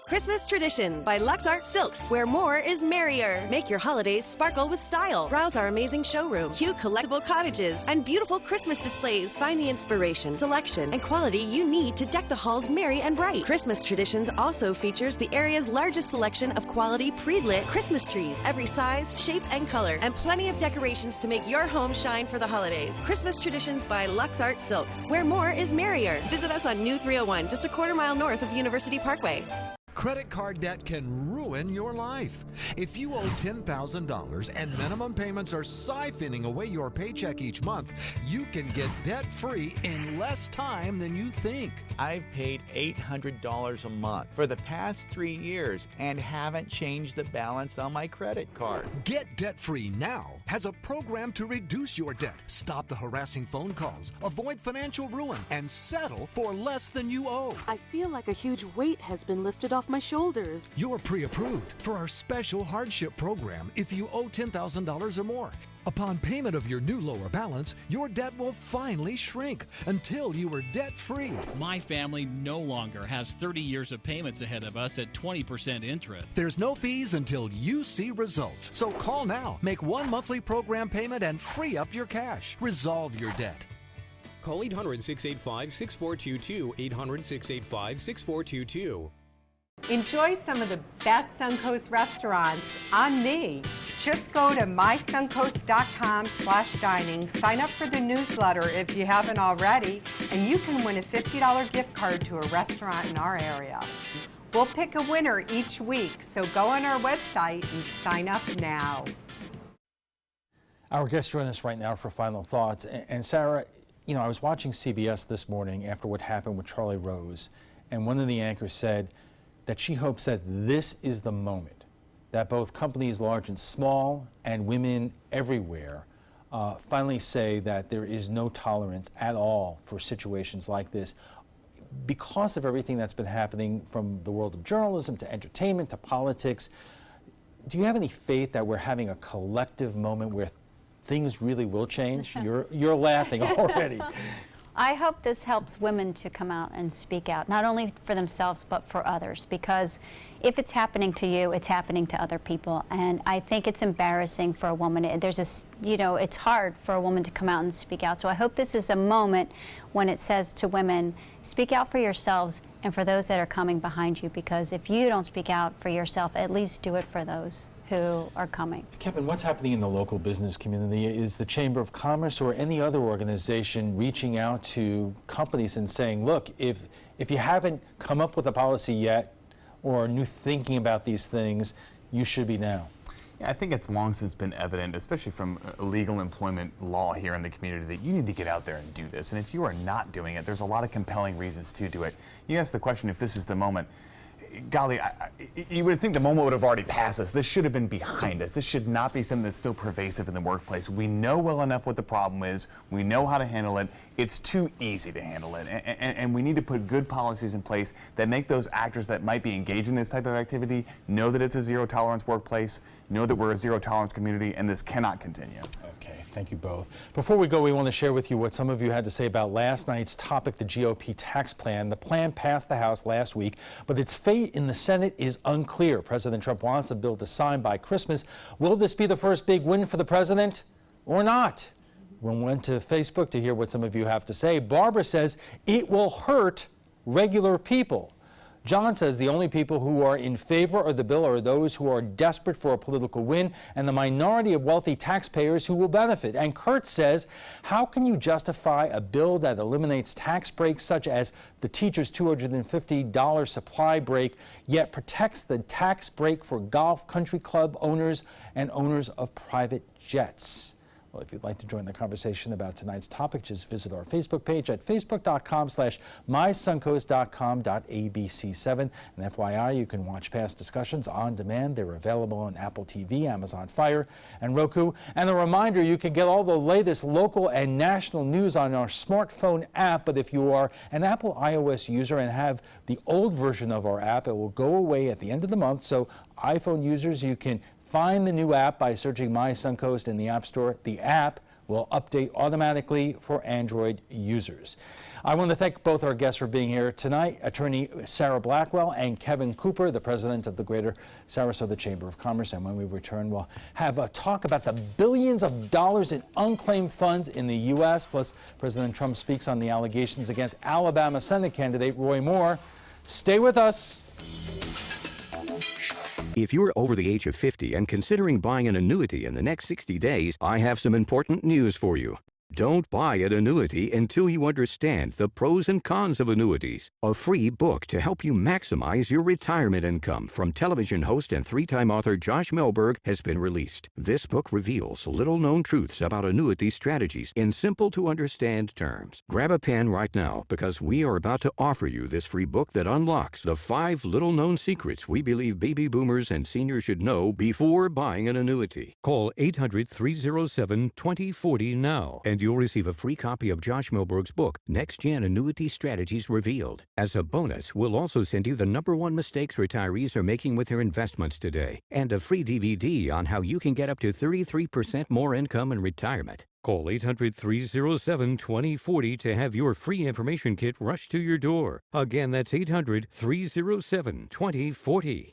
Christmas Traditions by LuxArt Silks, where more is merrier. Make your holidays sparkle with style. Browse our amazing showroom, cute collectible cottages, and beautiful Christmas displays. Find the inspiration, selection, and quality you need to deck the halls merry and bright. Christmas Traditions also features the area's largest selection of quality pre-lit Christmas trees, every size, shape, and color, and plenty of decorations to make your home shine for the holidays. Christmas Traditions by LuxArt Silks, where more is merrier. Visit us on New 301, just a quarter-mile north of University Parkway. Credit card debt can ruin your life. If you owe $10,000 and minimum payments are siphoning away your paycheck each month, you can get debt-free in less time than you think. I've paid $800 a month for the past 3 years and haven't changed the balance on my credit card. Get Debt-Free Now has a program to reduce your debt, stop the harassing phone calls, avoid financial ruin, and settle for less than you owe. I feel like a huge weight has been lifted off my shoulders. You're pre-approved for our special hardship program if you owe $10,000 or more. Upon payment of your new lower balance, your debt will finally shrink until you are debt-free. My family no longer has 30 years of payments ahead of us at 20% interest. There's no fees until you see results. So call now, make one monthly program payment, and free up your cash. Resolve your debt. Call 800-685-6422, 800-685-6422. Enjoy some of the best Suncoast restaurants on me. Just go to mysuncoast.com/dining, sign up for the newsletter if you haven't already, and you can win a $50 gift card to a restaurant in our area. We'll pick a winner each week, so go on our website and sign up now. Our guests join us right now for final thoughts. And Sarah, you know, I was watching CBS this morning after what happened with Charlie Rose, and one of the anchors said that she hopes that this is the moment that both companies large and small and women everywhere finally say that there is no tolerance at all for situations like this because of everything that's been happening from the world of journalism to entertainment to politics. Do you have any faith that we're having a collective moment where things really will change? You're laughing already. I hope this helps women to come out and speak out, not only for themselves, but for others, because if it's happening to you, it's happening to other people. And I think it's embarrassing for a woman. There's this, you know, it's hard for a woman to come out and speak out. So I hope this is a moment when it says to women, speak out for yourselves and for those that are coming behind you, because if you don't speak out for yourself, at least do it for those who are coming. Kevin, what's happening in the local business community? Is the Chamber of Commerce or any other organization reaching out to companies and saying, look, if you haven't come up with a policy yet or new thinking about these things, you should be now? Yeah, I think it's long since been evident, especially from legal employment law here in the community, that you need to get out there and do this. And if you are not doing it, there's a lot of compelling reasons to do it. You ask the question if this is the moment. Golly, you would think the moment would have already passed us. This should have been behind us. This should not be something that's still pervasive in the workplace. We know well enough what the problem is. We know how to handle it. It's too easy to handle it. And we need to put good policies in place that make those actors that might be engaged in this type of activity know that it's a zero-tolerance workplace, know that we're a zero-tolerance community, and this cannot continue. Okay, thank you both. Before we go, we want to share with you what some of you had to say about last night's topic, the GOP tax plan. The plan passed the House last week, but its fate in the Senate is unclear. President Trump wants the bill to sign by Christmas. Will this be the first big win for the president or not? We went to Facebook to hear what some of you have to say. Barbara says it will hurt regular people. John says the only people who are in favor of the bill are those who are desperate for a political win and the minority of wealthy taxpayers who will benefit. And Kurt says, how can you justify a bill that eliminates tax breaks such as the teacher's $250 supply break, yet protects the tax break for golf country club owners and owners of private jets? Well, if you'd like to join the conversation about tonight's topic, just visit our Facebook page at facebook.com/mysuncoast.com.abc7. And FYI, you can watch past discussions on demand. They're available on Apple TV, Amazon Fire, and Roku. And a reminder, you can get all the latest local and national news on our smartphone app. But if you are an Apple iOS user and have the old version of our app, it will go away at the end of the month. So iPhone users, you can find the new app by searching My Suncoast in the App Store. The app will update automatically for Android users. I want to thank both our guests for being here tonight, Attorney Sarah Blackwell and Kevin Cooper, the president of the Greater Sarasota Chamber of Commerce. And when we return, we'll have a talk about the billions of dollars in unclaimed funds in the U.S. Plus, President Trump speaks on the allegations against Alabama Senate candidate Roy Moore. Stay with us. If you're over the age of 50 and considering buying an annuity in the next 60 days, I have some important news for you. Don't buy an annuity until you understand the pros and cons of annuities. A free book to help you maximize your retirement income from television host and three-time author Josh Melberg has been released. This book reveals little-known truths about annuity strategies in simple-to-understand terms. Grab a pen right now because we are about to offer you this free book that unlocks the 5 little-known secrets we believe baby boomers and seniors should know before buying an annuity. Call 800-307-2040 now and you'll receive a free copy of Josh Melberg's book, Next Gen Annuity Strategies Revealed. As a bonus, we'll also send you the #1 mistakes retirees are making with their investments today, and a free DVD on how you can get up to 33% more income in retirement. Call 800-307-2040 to have your free information kit rushed to your door. Again, that's 800-307-2040.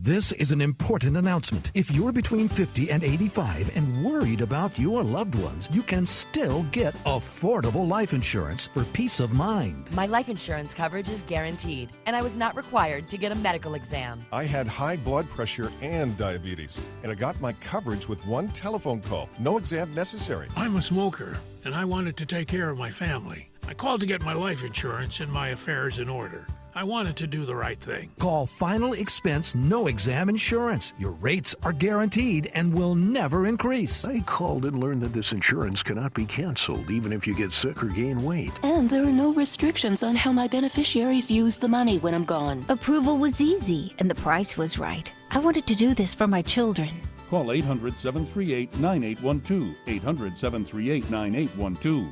This is an important announcement. If you're between 50 and 85 and worried about your loved ones, you can still get affordable life insurance for peace of mind. My life insurance coverage is guaranteed, and I was not required to get a medical exam. I had high blood pressure and diabetes, and I got my coverage with one telephone call. No exam necessary. I'm a smoker, and I wanted to take care of my family. I called to get my life insurance and my affairs in order. I wanted to do the right thing. Call Final Expense No Exam Insurance. Your rates are guaranteed and will never increase. I called and learned that this insurance cannot be canceled even if you get sick or gain weight. And there are no restrictions on how my beneficiaries use the money when I'm gone. Approval was easy and the price was right. I wanted to do this for my children. Call 800-738-9812. 800-738-9812.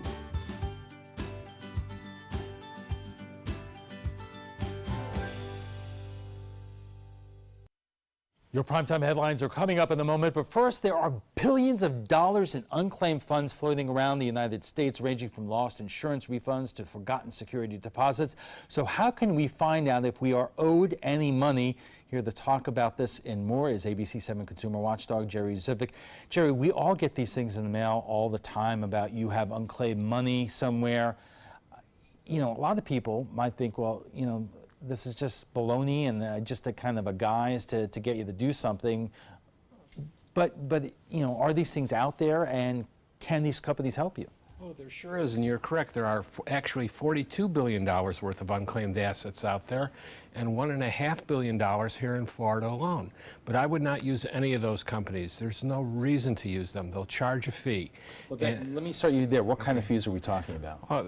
Your primetime headlines are coming up in a moment, but first, there are billions of dollars in unclaimed funds floating around the United States, ranging from lost insurance refunds to forgotten security deposits. So how can we find out if we are owed any money? Here to talk about this and more is ABC7 consumer watchdog Jerry Zivick. Jerry, we all get these things in the mail all the time about you have unclaimed money somewhere. You know, a lot of people might think, well, you know, this is just baloney and just a kind of a guise to get you to do something. But you know, are these things out there, and can these companies help you? Oh, there sure is, and you're correct. There are actually $42 billion worth of unclaimed assets out there, and $1.5 billion here in Florida alone. But I would not use any of those companies. There's no reason to use them. They'll charge a fee. Well, let me start you there. What kind of fees are we talking about?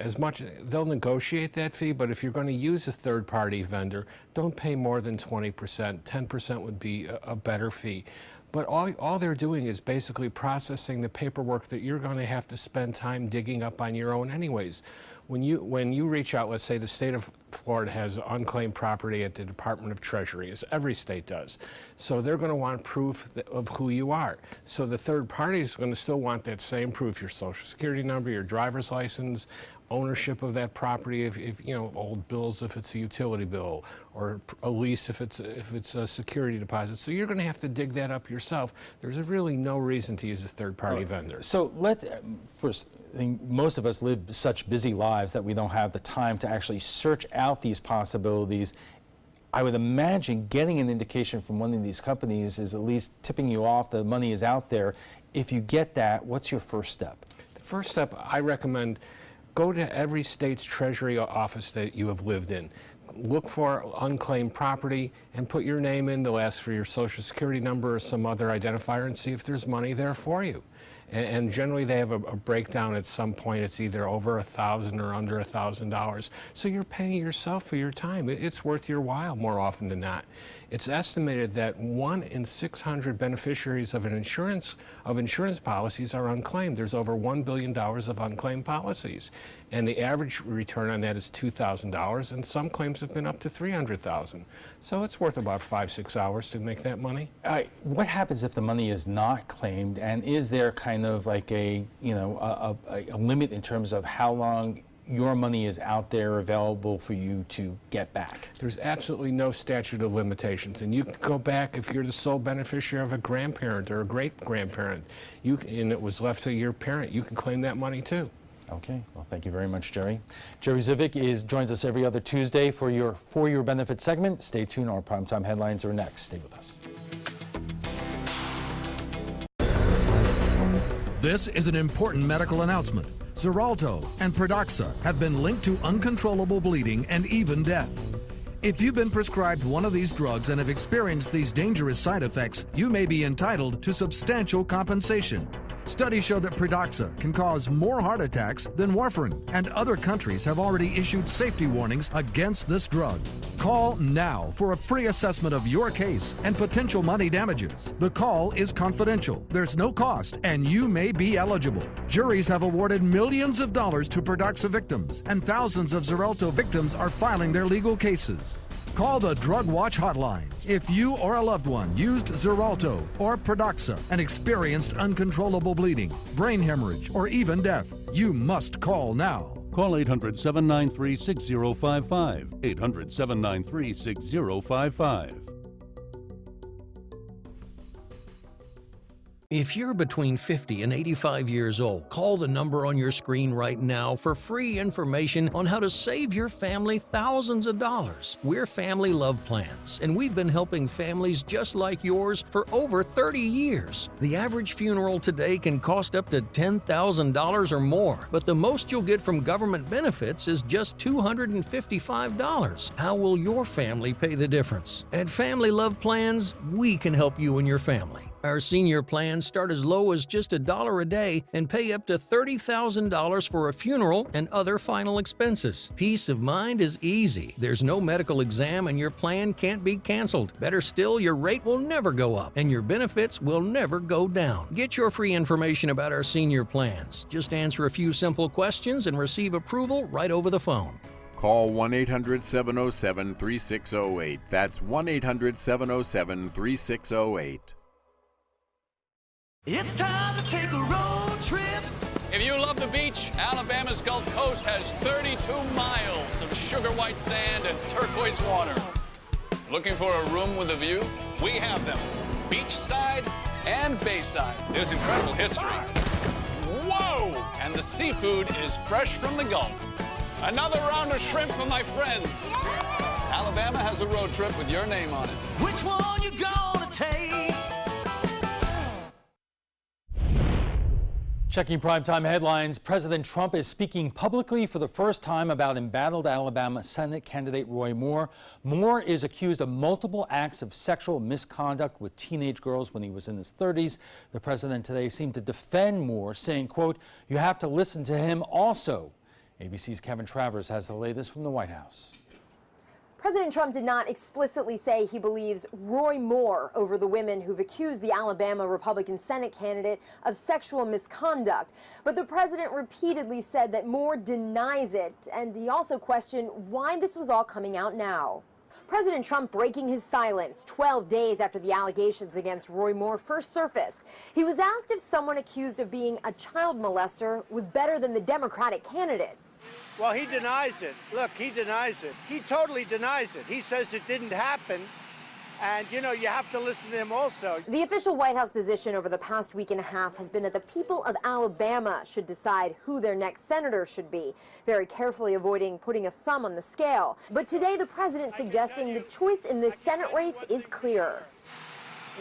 As much, they'll negotiate that fee, but if you're going to use a third-party vendor, don't pay more than 20%. 10% would be a better fee. But all they're doing is basically processing the paperwork that you're going to have to spend time digging up on your own anyways. When you reach out, let's say the state of Florida has unclaimed property at the Department of Treasury, as every state does. So they're going to want proof of who you are. So the third party is going to still want that same proof, your social security number, your driver's license, ownership of that property, if you know, old bills if it's a utility bill, or a lease if it's a security deposit. So you're going to have to dig that up yourself. There's really no reason to use a third-party vendor. So first, think most of us live such busy lives that we don't have the time to actually search out these possibilities. I would imagine getting an indication from one of these companies is at least tipping you off the money is out there. If you get that, what's your first step? The first step, I recommend go to every state's treasury office that you have lived in. Look for unclaimed property and put your name in. They'll ask for your social security number or some other identifier and see if there's money there for you. And generally they have a breakdown at some point. It's either over $1,000 or under $1,000. So you're paying yourself for your time. It's worth your while more often than not. It's estimated that 1 in 600 beneficiaries of insurance policies are unclaimed. There's over $1 billion of unclaimed policies. And the average return on that is $2,000, and some claims have been up to $300,000. So it's worth about 5-6 hours to make that money. What happens if the money is not claimed, and is there kind of like a limit in terms of how long your money is out there available for you to get back? There's absolutely no statute of limitations, and you can go back if you're the sole beneficiary of a grandparent or a great-grandparent, and it was left to your parent, you can claim that money too. Okay, well, thank you very much, Jerry. Jerry Zivic joins us every other Tuesday for your For Your Benefit segment. Stay tuned, our primetime headlines are next. Stay with us. This is an important medical announcement. Xarelto and Pradaxa have been linked to uncontrollable bleeding and even death. If you've been prescribed one of these drugs and have experienced these dangerous side effects, you may be entitled to substantial compensation. Studies show that Pradaxa can cause more heart attacks than warfarin, and other countries have already issued safety warnings against this drug. Call now for a free assessment of your case and potential money damages. The call is confidential, there's no cost, and you may be eligible. Juries have awarded millions of dollars to Pradaxa victims, and thousands of Xarelto victims are filing their legal cases. Call the Drug Watch hotline if you or a loved one used Xarelto or Pradaxa and experienced uncontrollable bleeding, brain hemorrhage, or even death. You must call now. Call 800-793-6055. 800-793-6055. If you're between 50 and 85 years old, call the number on your screen right now for free information on how to save your family thousands of dollars. We're Family Love Plans, and we've been helping families just like yours for over 30 years. The average funeral today can cost up to $10,000 or more, but the most you'll get from government benefits is just $255. How will your family pay the difference? At Family Love Plans, we can help you and your family. Our senior plans start as low as just $1 a day and pay up to $30,000 for a funeral and other final expenses. Peace of mind is easy. There's no medical exam and your plan can't be canceled. Better still, your rate will never go up and your benefits will never go down. Get your free information about our senior plans. Just answer a few simple questions and receive approval right over the phone. Call 1-800-707-3608. That's 1-800-707-3608. It's time to take a road trip. If you love the beach, Alabama's Gulf Coast has 32 miles of sugar white sand and turquoise water. Looking for a room with a view? We have them, beachside and bayside. There's incredible history. Whoa! And the seafood is fresh from the Gulf. Another round of shrimp for my friends. Alabama has a road trip with your name on it. Which one you gonna take? Checking primetime headlines, President Trump is speaking publicly for the first time about embattled Alabama Senate candidate Roy Moore. Moore is accused of multiple acts of sexual misconduct with teenage girls when he was in his 30s. The president today seemed to defend Moore, saying, quote, "You have to listen to him also." ABC's Kevin Travers has the latest from the White House. President Trump did not explicitly say he believes Roy Moore over the women who've accused the Alabama Republican Senate candidate of sexual misconduct. But the president repeatedly said that Moore denies it, and he also questioned why this was all coming out now. President Trump breaking his silence 12 days after the allegations against Roy Moore first surfaced. He was asked if someone accused of being a child molester was better than the Democratic candidate. Well, he denies it. Look, he denies it. He totally denies it. He says it didn't happen. And, you know, you have to listen to him also. The official White House position over the past week and a half has been that the people of Alabama should decide who their next senator should be, very carefully avoiding putting a thumb on the scale. But today, the president suggesting the choice in this Senate race is clear.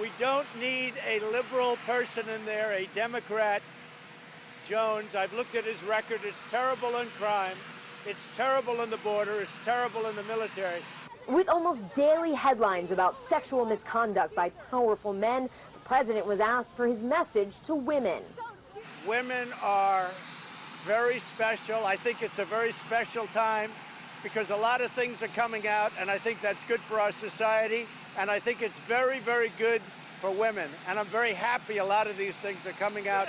We don't need a liberal person in there, a Democrat. Jones, I've looked at his record. It's terrible in crime. It's terrible in the border. It's terrible in the military. With almost daily headlines about sexual misconduct by powerful men, the president was asked for his message to women. Women are very special. I think it's a very special time because a lot of things are coming out, and I think that's good for our society, and I think it's very, very good for women. And I'm very happy a lot of these things are coming out,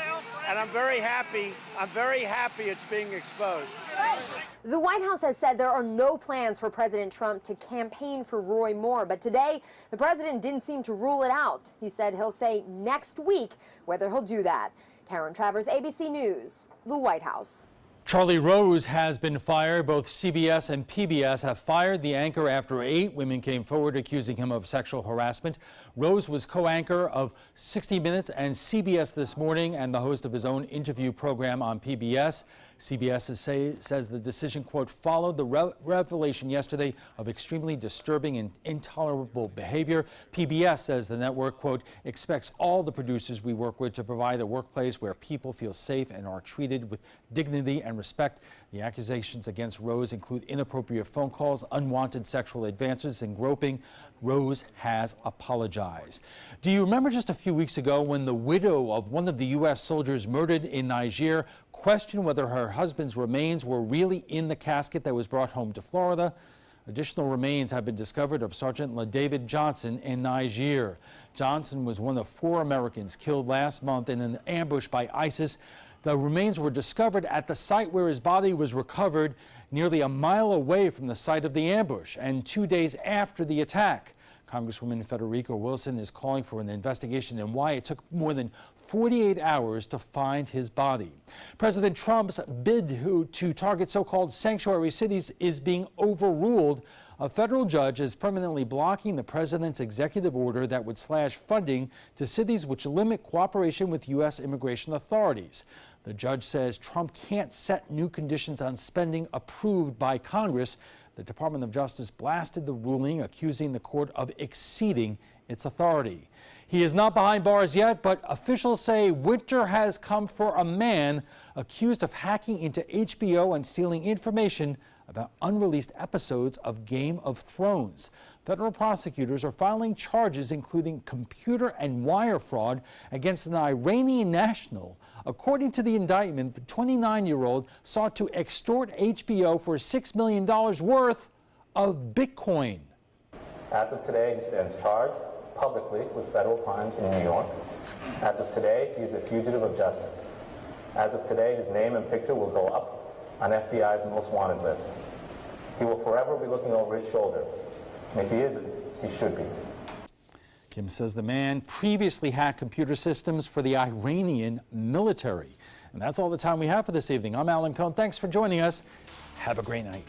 and I'm very happy it's being exposed. The White House has said there are no plans for President Trump to campaign for Roy Moore, but today the president didn't seem to rule it out. He said he'll say next week whether he'll do that. Karen Travers, ABC News, the White House. Charlie Rose has been fired. Both CBS and PBS have fired the anchor after 8 women came forward accusing him of sexual harassment. Rose was co-anchor of 60 Minutes and CBS This Morning and the host of his own interview program on PBS. CBS says the decision, quote, followed the revelation yesterday of extremely disturbing and intolerable behavior. PBS says the network, quote, expects all the producers we work with to provide a workplace where people feel safe and are treated with dignity and respect. The accusations against Rose include inappropriate phone calls, unwanted sexual advances, and groping. Rose has apologized. Do you remember just a few weeks ago when the widow of one of the U.S. soldiers murdered in Niger questioned whether her husband's remains were really in the casket that was brought home to Florida? Additional remains have been discovered of Sergeant LaDavid Johnson in Niger. Johnson was one of 4 Americans killed last month in an ambush by ISIS. The remains were discovered at the site where his body was recovered, nearly a mile away from the site of the ambush and 2 days after the attack. Congresswoman Federica Wilson is calling for an investigation into why it took more than 48 hours to find his body. President Trump's bid to target so-called sanctuary cities is being overruled. A federal judge is permanently blocking the president's executive order that would slash funding to cities which limit cooperation with U.S. immigration authorities. The judge says Trump can't set new conditions on spending approved by Congress. The Department of Justice blasted the ruling, accusing the court of exceeding its authority. He is not behind bars yet, but officials say winter has come for a man accused of hacking into HBO and stealing information about unreleased episodes of Game of Thrones. Federal prosecutors are filing charges including computer and wire fraud against an Iranian national. According to the indictment, the 29-year-old sought to extort HBO for $6 million worth of Bitcoin. As of today, he stands charged publicly with federal crimes in New York. As of today, he is a fugitive of justice. As of today, his name and picture will go up on FBI's most wanted list. He will forever be looking over his shoulder. And if he isn't, he should be. Kim says the man previously hacked computer systems for the Iranian military. And that's all the time we have for this evening. I'm Alan Cohn. Thanks for joining us. Have a great night.